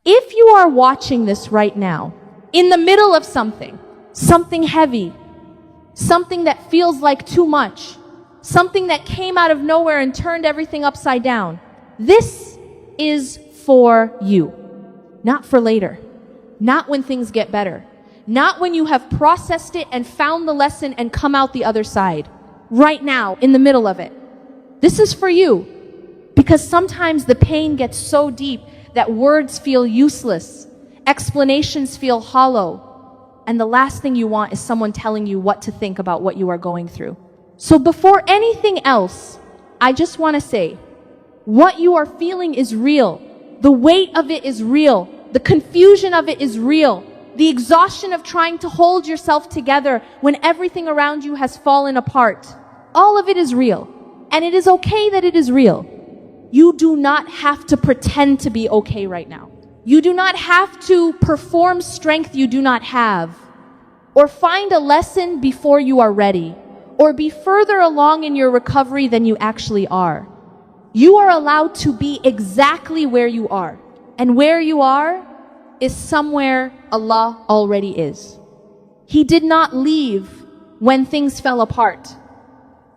If you are watching this right now, in the middle of something heavy, something that feels like too much, something that came out of nowhere and turned everything upside down, this is for you, not for later, not when things get better, not when you have processed it and found the lesson and come out the other side. Right now, in the middle of it. This is for you, because sometimes the pain gets so deep that words feel useless, explanations feel hollow, and the last thing you want is someone telling you what to think about what you are going through. So before anything else, I just want to say, what you are feeling is real. The weight of it is real. The confusion of it is real. The exhaustion of trying to hold yourself together when everything around you has fallen apart. All of it is real. And it is okay that it is real. You do not have to pretend to be okay right now. You do not have to perform strength you do not have, or find a lesson before you are ready, or be further along in your recovery than you actually are. You are allowed to be exactly where you are. And where you are is somewhere Allah already is. He did not leave when things fell apart.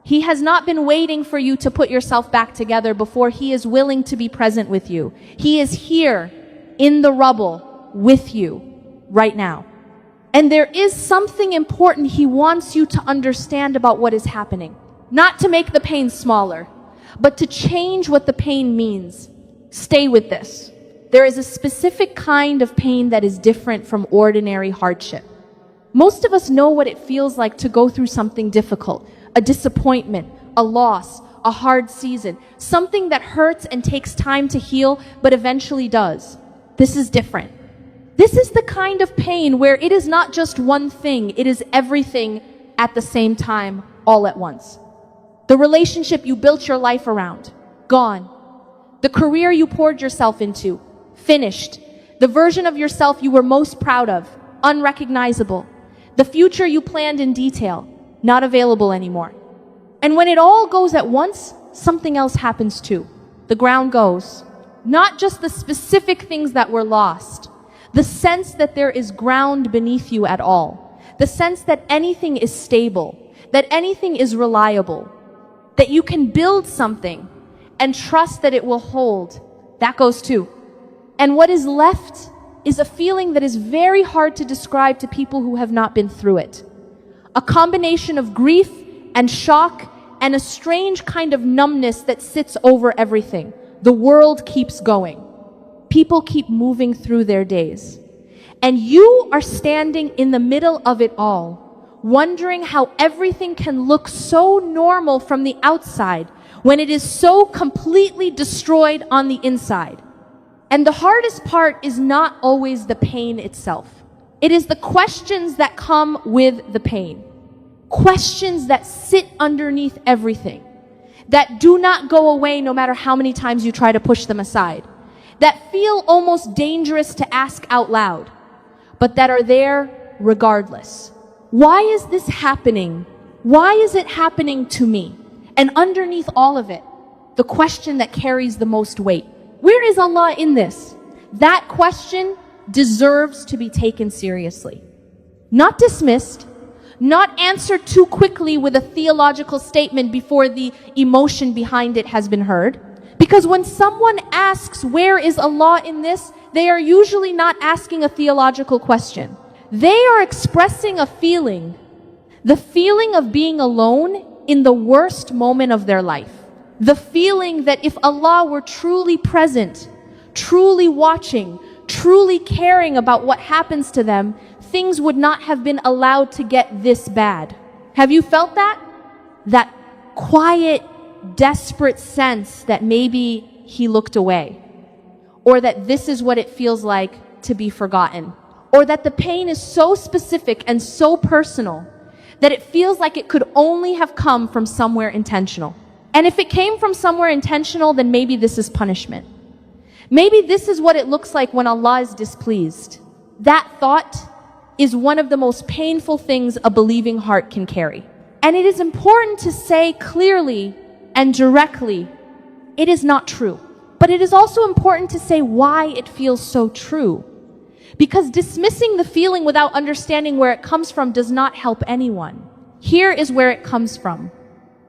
He has not been waiting for you to put yourself back together before He is willing to be present with you. He is here in the rubble with you right now. And there is something important He wants you to understand about what is happening. Not to make the pain smaller, but to change what the pain means. Stay with this. There is a specific kind of pain that is different from ordinary hardship. Most of us know what it feels like to go through something difficult. A disappointment, a loss, a hard season, something that hurts and takes time to heal, but eventually does. This is different. This is the kind of pain where it is not just one thing, it is everything at the same time, all at once. The relationship you built your life around, gone. The career you poured yourself into, finished. The version of yourself you were most proud of, unrecognizable. The future you planned in detail, not available anymore. And when it all goes at once, something else happens too. The ground goes. Not just the specific things that were lost, the sense that there is ground beneath you at all, the sense that anything is stable, that anything is reliable, that you can build something and trust that it will hold, that goes too. And what is left is a feeling that is very hard to describe to people who have not been through it. A combination of grief and shock and a strange kind of numbness that sits over everything. The world keeps going. People keep moving through their days. And you are standing in the middle of it all, wondering how everything can look so normal from the outside when it is so completely destroyed on the inside. And the hardest part is not always the pain itself. It is the questions that come with the pain. Questions that sit underneath everything. That do not go away no matter how many times you try to push them aside. That feel almost dangerous to ask out loud, but that are there regardless. Why is this happening? Why is it happening to me? And underneath all of it, the question that carries the most weight. Where is Allah in this? That question deserves to be taken seriously. Not dismissed, not answered too quickly with a theological statement before the emotion behind it has been heard. Because when someone asks, where is Allah in this? They are usually not asking a theological question. They are expressing a feeling. The feeling of being alone in the worst moment of their life. The feeling that if Allah were truly present, truly watching, truly caring about what happens to them, things would not have been allowed to get this bad. Have you felt that? That quiet, desperate sense that maybe He looked away. Or that this is what it feels like to be forgotten. Or that the pain is so specific and so personal that it feels like it could only have come from somewhere intentional. And if it came from somewhere intentional, then maybe this is punishment. Maybe this is what it looks like when Allah is displeased. That thought is one of the most painful things a believing heart can carry. And it is important to say clearly and directly, it is not true. But it is also important to say why it feels so true. Because dismissing the feeling without understanding where it comes from does not help anyone. Here is where it comes from.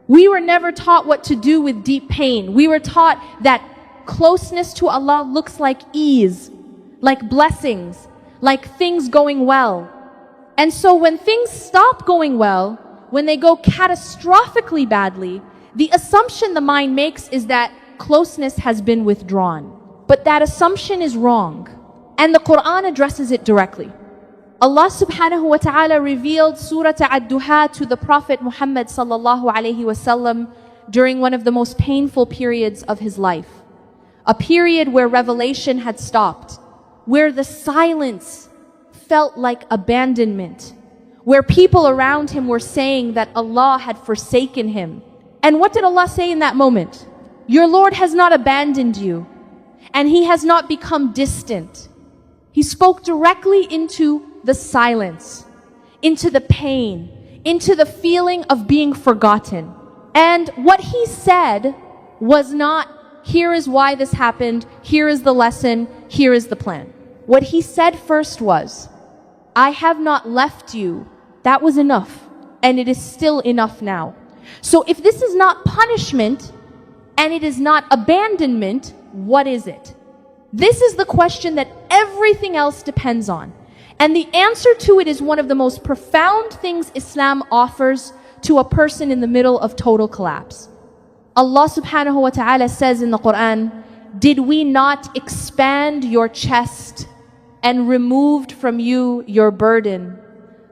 We were never taught what to do with deep pain. We were taught that closeness to Allah looks like ease, like blessings, like things going well. And so when things stop going well, when they go catastrophically badly, the assumption the mind makes is that closeness has been withdrawn. But that assumption is wrong. And the Quran addresses it directly. Allah subhanahu wa ta'ala revealed Surah Ad-Duha to the Prophet Muhammad sallallahu alayhi wasallam during one of the most painful periods of his life. A period where revelation had stopped, where the silence felt like abandonment, where people around him were saying that Allah had forsaken him. And what did Allah say in that moment? Your Lord has not abandoned you, and He has not become distant. He spoke directly into the silence, into the pain, into the feeling of being forgotten. And what He said was not, here is why this happened, here is the lesson, here is the plan. What He said first was, I have not left you. That was enough, and it is still enough now. So if this is not punishment, and it is not abandonment, what is it? This is the question that everything else depends on. And the answer to it is one of the most profound things Islam offers to a person in the middle of total collapse. Allah subhanahu wa ta'ala says in the Quran, did we not expand your chest and removed from you your burden,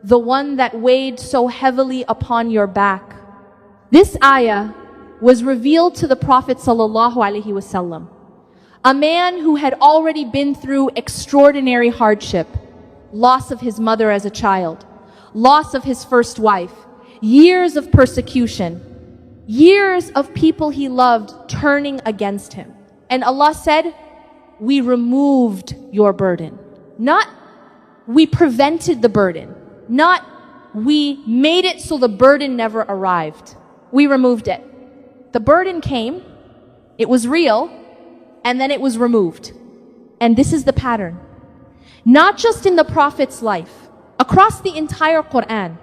the one that weighed so heavily upon your back? This ayah was revealed to the Prophet sallallahu alaihi wasallam, a man who had already been through extraordinary hardship, loss of his mother as a child, loss of his first wife, years of persecution, years of people he loved turning against him. And Allah said, we removed your burden. Not we prevented the burden, not we made it so the burden never arrived. We removed it. The burden came, it was real, and then it was removed. And this is the pattern. Not just in the Prophet's life, across the entire Quran,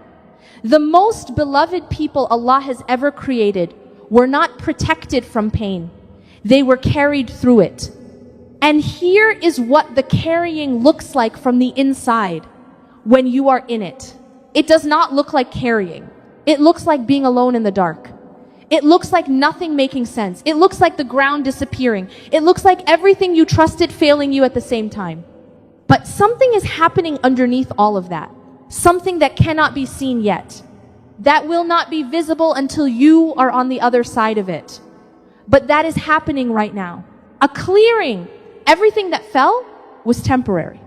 the most beloved people Allah has ever created were not protected from pain. They were carried through it. And here is what the carrying looks like from the inside when you are in it. It does not look like carrying. It looks like being alone in the dark. It looks like nothing making sense. It looks like the ground disappearing. It looks like everything you trusted failing you at the same time. But something is happening underneath all of that. Something that cannot be seen yet. That will not be visible until you are on the other side of it. But that is happening right now. A clearing. Everything that fell was temporary.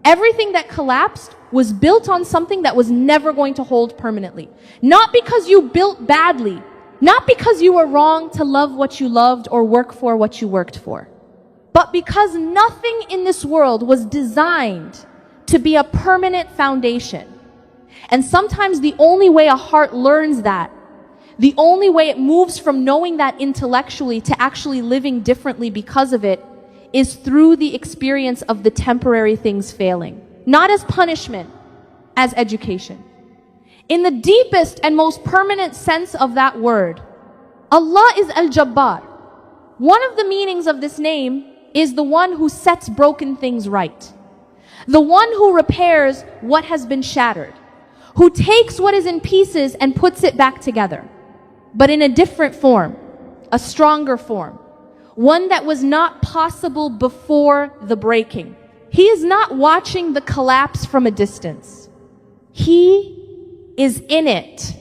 Everything that collapsed was built on something that was never going to hold permanently. Not because you built badly. Not because you were wrong to love what you loved or work for what you worked for. But because nothing in this world was designed to be a permanent foundation. And sometimes the only way a heart learns that, the only way it moves from knowing that intellectually to actually living differently because of it, is through the experience of the temporary things failing. Not as punishment, as education. In the deepest and most permanent sense of that word, Allah is Al-Jabbar. One of the meanings of this name is the one who sets broken things right. The one who repairs what has been shattered. Who takes what is in pieces and puts it back together. But in a different form, a stronger form. One that was not possible before the breaking. He is not watching the collapse from a distance. He is in it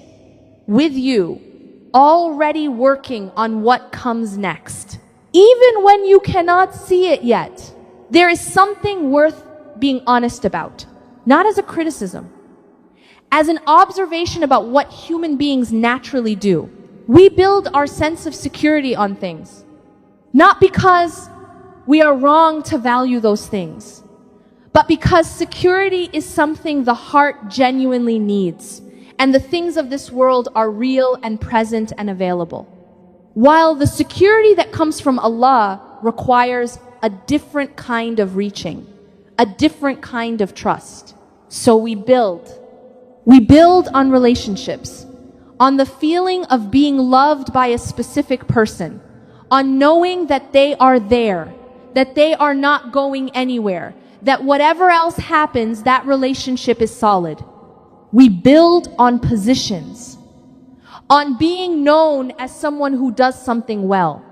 with you, already working on what comes next. Even when you cannot see it yet, there is something worth being honest about. Not as a criticism, as an observation about what human beings naturally do. We build our sense of security on things, not because we are wrong to value those things, but because security is something the heart genuinely needs. And the things of this world are real and present and available. While the security that comes from Allah requires a different kind of reaching, a different kind of trust. So we build on relationships, on the feeling of being loved by a specific person, on knowing that they are there, that they are not going anywhere, that whatever else happens, that relationship is solid. We build on positions, on being known as someone who does something well,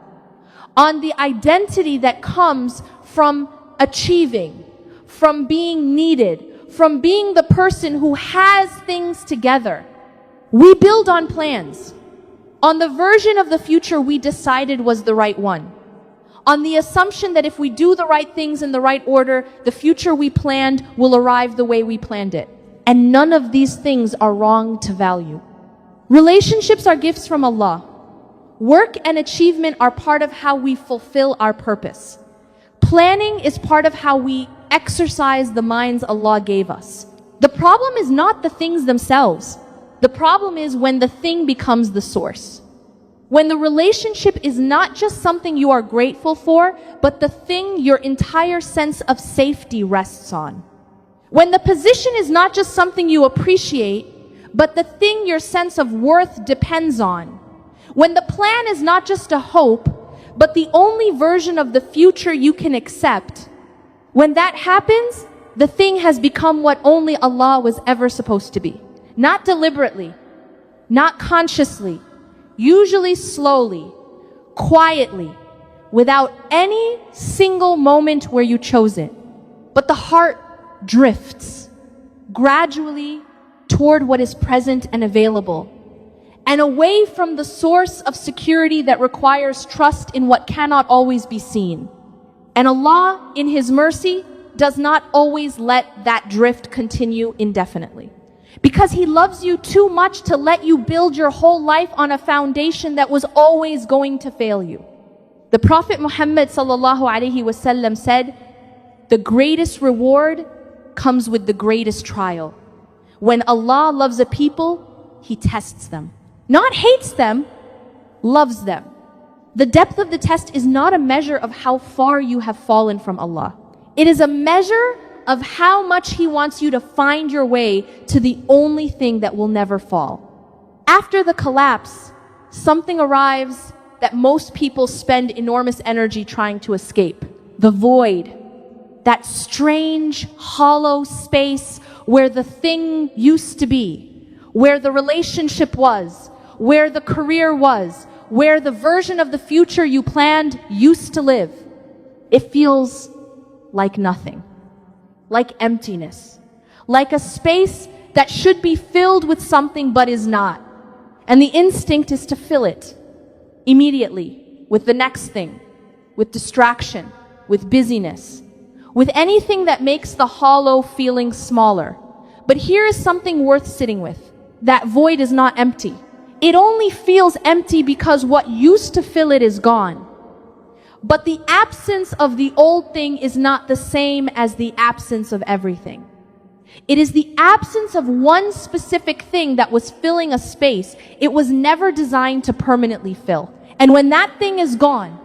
on the identity that comes from achieving, from being needed, from being the person who has things together. We build on plans, on the version of the future we decided was the right one, on the assumption that if we do the right things in the right order, the future we planned will arrive the way we planned it. And none of these things are wrong to value. Relationships are gifts from Allah. Work and achievement are part of how we fulfill our purpose. Planning is part of how we exercise the minds Allah gave us. The problem is not the things themselves. The problem is when the thing becomes the source. When the relationship is not just something you are grateful for, but the thing your entire sense of safety rests on. When the position is not just something you appreciate, but the thing your sense of worth depends on. When the plan is not just a hope, but the only version of the future you can accept. When that happens, the thing has become what only Allah was ever supposed to be. Not deliberately, not consciously, usually slowly, quietly, without any single moment where you chose it. But the heart drifts gradually toward what is present and available, and away from the source of security that requires trust in what cannot always be seen. And Allah, in His mercy, does not always let that drift continue indefinitely. Because He loves you too much to let you build your whole life on a foundation that was always going to fail you. The Prophet Muhammad ﷺ said, the greatest reward comes with the greatest trial. When Allah loves a people, He tests them. Not hates them, loves them. The depth of the test is not a measure of how far you have fallen from Allah. It is a measure of how much He wants you to find your way to the only thing that will never fall. After the collapse, something arrives that most people spend enormous energy trying to escape. The void. That strange, hollow space where the thing used to be, where the relationship was, where the career was, where the version of the future you planned used to live. It feels like nothing, like emptiness, like a space that should be filled with something but is not. And the instinct is to fill it immediately with the next thing, with distraction, with busyness, with anything that makes the hollow feeling smaller. But here is something worth sitting with. That void is not empty. It only feels empty because what used to fill it is gone. But the absence of the old thing is not the same as the absence of everything. It is the absence of one specific thing that was filling a space it was never designed to permanently fill. And when that thing is gone,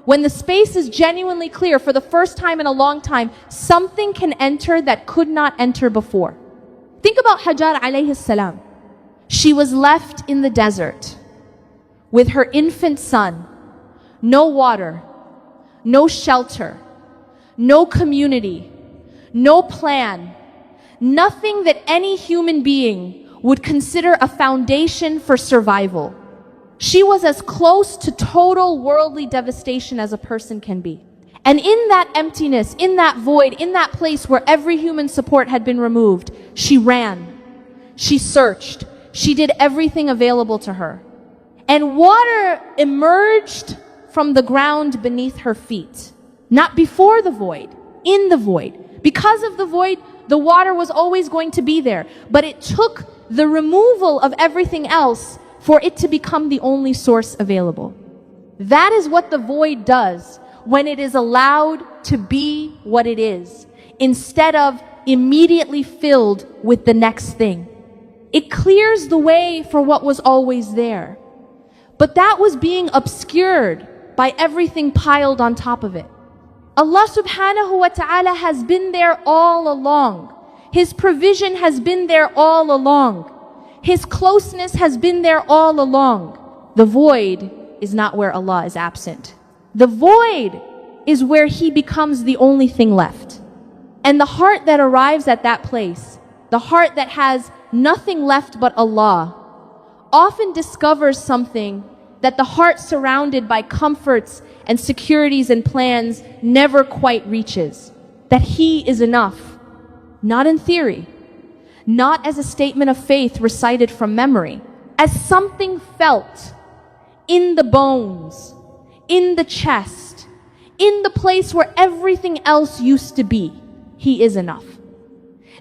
when the space is genuinely clear for the first time in a long time, something can enter that could not enter before. Think about Hajar alayhi salam. She was left in the desert with her infant son, no water, no shelter, no community, no plan, nothing that any human being would consider a foundation for survival. She was as close to total worldly devastation as a person can be. And in that emptiness, in that void, in that place where every human support had been removed, she ran, she searched, she did everything available to her. And water emerged from the ground beneath her feet. Not before the void, in the void. Because of the void, the water was always going to be there. But it took the removal of everything else for it to become the only source available. That is what the void does when it is allowed to be what it is, instead of immediately filled with the next thing. It clears the way for what was always there. But that was being obscured by everything piled on top of it. Allah subhanahu wa ta'ala has been there all along. His provision has been there all along. His closeness has been there all along. The void is not where Allah is absent. The void is where He becomes the only thing left. And the heart that arrives at that place, the heart that has nothing left but Allah, often discovers something that the heart surrounded by comforts and securities and plans never quite reaches. That He is enough, not in theory, not as a statement of faith recited from memory, as something felt in the bones, in the chest, in the place where everything else used to be. He is enough.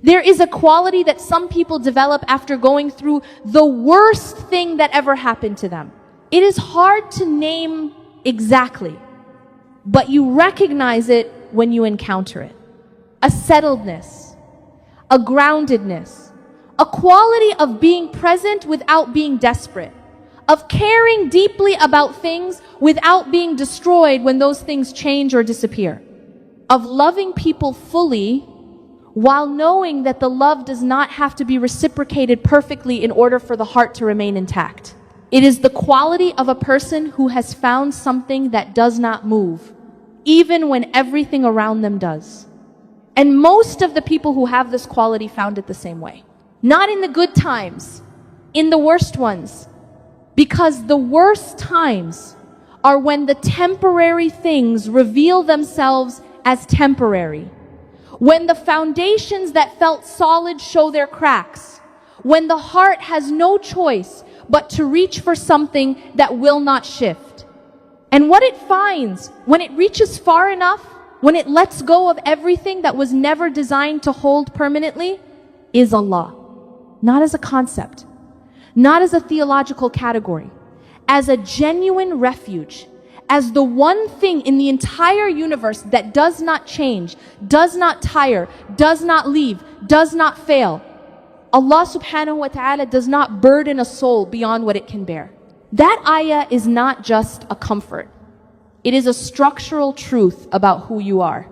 There is a quality that some people develop after going through the worst thing that ever happened to them. It is hard to name exactly, but you recognize it when you encounter it. A settledness, a groundedness, a quality of being present without being desperate, of caring deeply about things without being destroyed when those things change or disappear, of loving people fully while knowing that the love does not have to be reciprocated perfectly in order for the heart to remain intact. It is the quality of a person who has found something that does not move, even when everything around them does. And most of the people who have this quality found it the same way. Not in the good times, in the worst ones. Because the worst times are when the temporary things reveal themselves as temporary. When the foundations that felt solid show their cracks. When the heart has no choice but to reach for something that will not shift. And what it finds when it reaches far enough, when it lets go of everything that was never designed to hold permanently, is Allah. Not as a concept, not as a theological category, as a genuine refuge, as the one thing in the entire universe that does not change, does not tire, does not leave, does not fail. Allah subhanahu wa ta'ala does not burden a soul beyond what it can bear. That ayah is not just a comfort. It is a structural truth about who you are.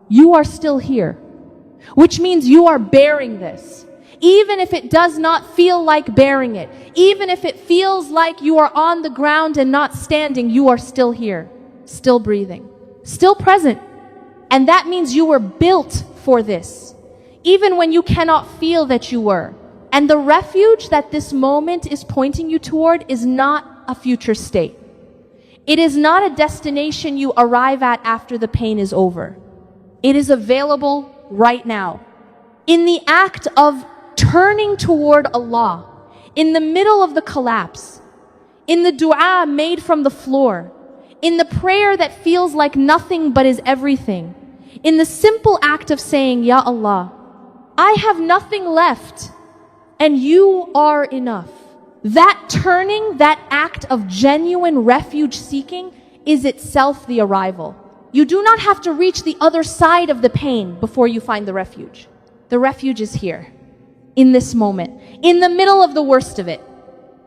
You are still here, which means you are bearing this. Even if it does not feel like bearing it, even if it feels like you are on the ground and not standing, you are still here, still breathing, still present. And that means you were built for this, even when you cannot feel that you were. And the refuge that this moment is pointing you toward is not a future state. It is not a destination you arrive at after the pain is over. It is available right now. In the act of turning toward Allah, in the middle of the collapse, in the dua made from the floor, in the prayer that feels like nothing but is everything, in the simple act of saying, Ya Allah, I have nothing left and you are enough. That turning, that act of genuine refuge seeking is itself the arrival. You do not have to reach the other side of the pain before you find the refuge. The refuge is here, in this moment, in the middle of the worst of it.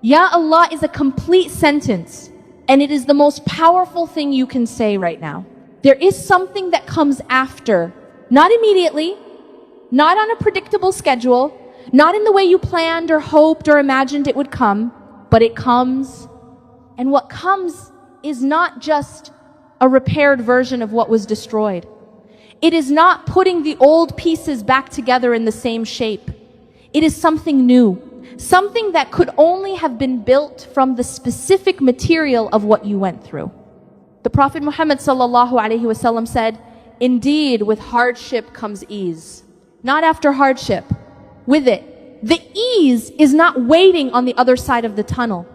Ya Allah is a complete sentence, and it is the most powerful thing you can say right now. There is something that comes after, not immediately, not on a predictable schedule, not in the way you planned or hoped or imagined it would come, but it comes. And what comes is not just a repaired version of what was destroyed. It is not putting the old pieces back together in the same shape. It is something new, something that could only have been built from the specific material of what you went through. The Prophet Muhammad sallallahu alaihi wasallam said, indeed, with hardship comes ease. Not after hardship. With it, the ease is not waiting on the other side of the tunnel.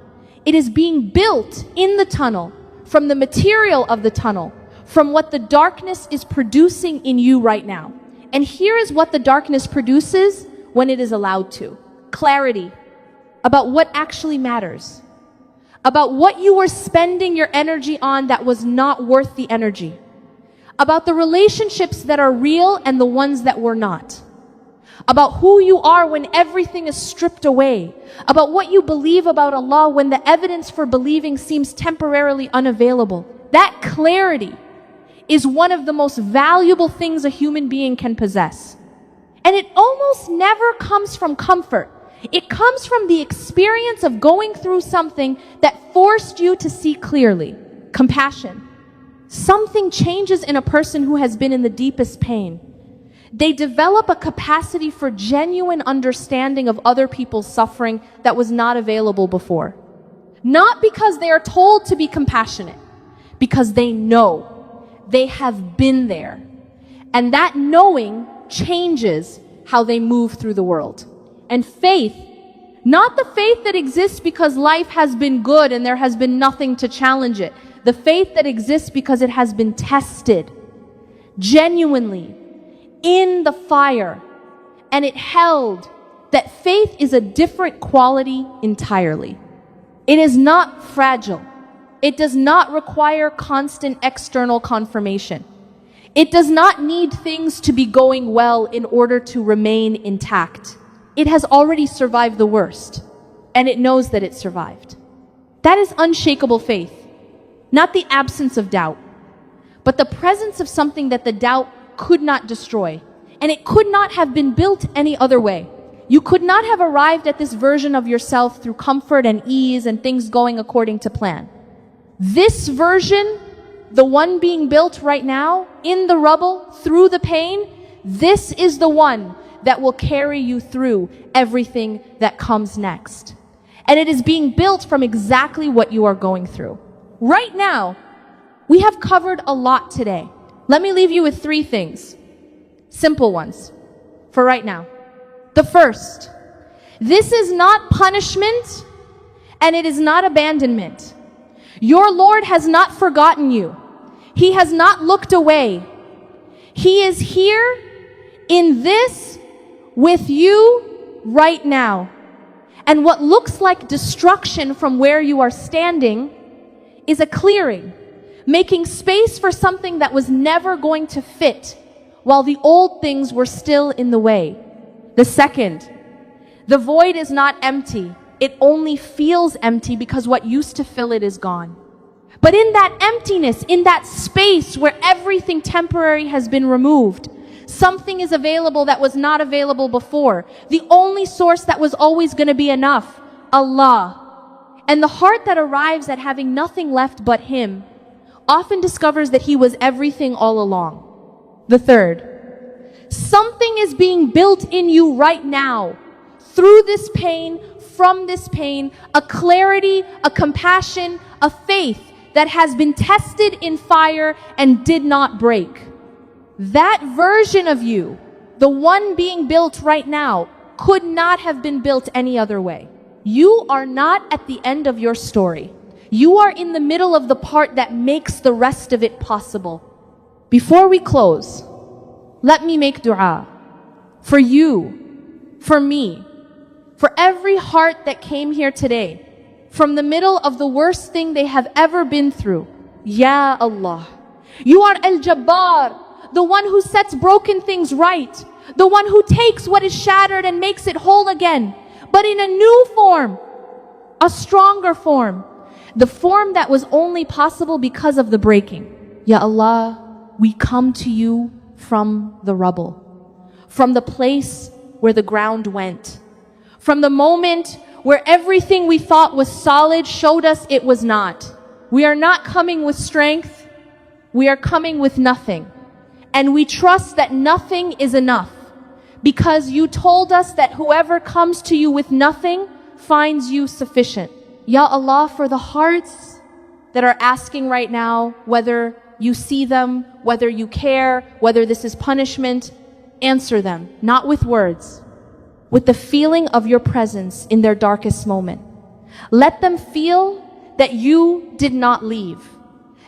It is being built in the tunnel, from the material of the tunnel, from what the darkness is producing in you right now. And here is what the darkness produces when it is allowed to. Clarity about what actually matters. About what you were spending your energy on that was not worth the energy. About the relationships that are real and the ones that were not. About who you are when everything is stripped away. About what you believe about Allah when the evidence for believing seems temporarily unavailable. That clarity is one of the most valuable things a human being can possess. And it almost never comes from comfort. It comes from the experience of going through something that forced you to see clearly. Compassion. Something changes in a person who has been in the deepest pain. They develop a capacity for genuine understanding of other people's suffering that was not available before. Not because they are told to be compassionate, because they know. They have been there. And that knowing changes how they move through the world. And faith, not the faith that exists because life has been good and there has been nothing to challenge it. The faith that exists because it has been tested genuinely in the fire, and it held. That faith is a different quality entirely. It is not fragile. It does not require constant external confirmation. It does not need things to be going well in order to remain intact. It has already survived the worst, and it knows that it survived. That is unshakable faith. Not the absence of doubt, but the presence of something that the doubt could not destroy. And it could not have been built any other way. You could not have arrived at this version of yourself through comfort and ease and things going according to plan. This version, the one being built right now, in the rubble, through the pain, this is the one that will carry you through everything that comes next. And it is being built from exactly what you are going through. Right now, we have covered a lot today. Let me leave you with 3 things. Simple ones for right now. The first, this is not punishment and it is not abandonment. Your Lord has not forgotten you. He has not looked away. He is here in this with you right now. And what looks like destruction from where you are standing is a clearing, making space for something that was never going to fit while the old things were still in the way. The second, the void is not empty. It only feels empty because what used to fill it is gone. But in that emptiness, in that space where everything temporary has been removed, something is available that was not available before. The only source that was always going to be enough, Allah. And the heart that arrives at having nothing left but Him often discovers that He was everything all along. The third, something is being built in you right now, through this pain, from this pain, a clarity, a compassion, a faith that has been tested in fire and did not break. That version of you, the one being built right now, could not have been built any other way. You are not at the end of your story. You are in the middle of the part that makes the rest of it possible. Before we close, let me make dua for you, for me, for every heart that came here today, from the middle of the worst thing they have ever been through. Ya Allah, you are Al-Jabbar, the one who sets broken things right, the one who takes what is shattered and makes it whole again, but in a new form, a stronger form, the form that was only possible because of the breaking. Ya Allah, we come to you from the rubble, from the place where the ground went, from the moment where everything we thought was solid showed us it was not. We are not coming with strength, we are coming with nothing. And we trust that nothing is enough, because you told us that whoever comes to you with nothing finds you sufficient. Ya Allah, for the hearts that are asking right now, whether you see them, whether you care, whether this is punishment, answer them, not with words, with the feeling of your presence in their darkest moment. Let them feel that you did not leave,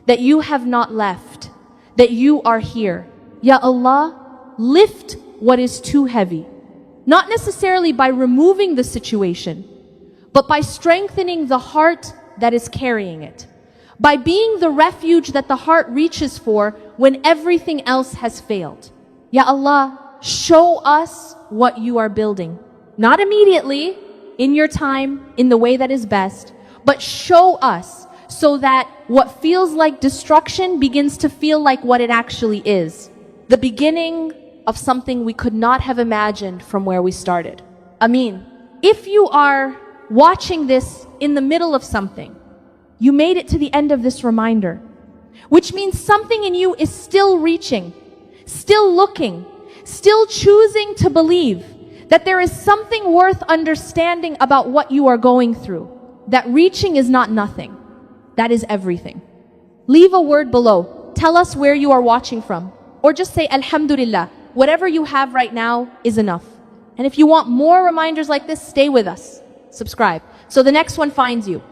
that you have not left, that you are here. Ya Allah, lift what is too heavy, not necessarily by removing the situation, but by strengthening the heart that is carrying it, by being the refuge that the heart reaches for when everything else has failed. Ya Allah, show us what you are building. Not immediately, in your time, in the way that is best, but show us so that what feels like destruction begins to feel like what it actually is. The beginning of something we could not have imagined from where we started. Ameen. If you are watching this in the middle of something, you made it to the end of this reminder, which means something in you is still reaching, still looking, still choosing to believe that there is something worth understanding about what you are going through. That reaching is not nothing. That is everything. Leave a word below. Tell us where you are watching from. Or just say, Alhamdulillah. Whatever you have right now is enough. And if you want more reminders like this, stay with us. Subscribe so the next one finds you.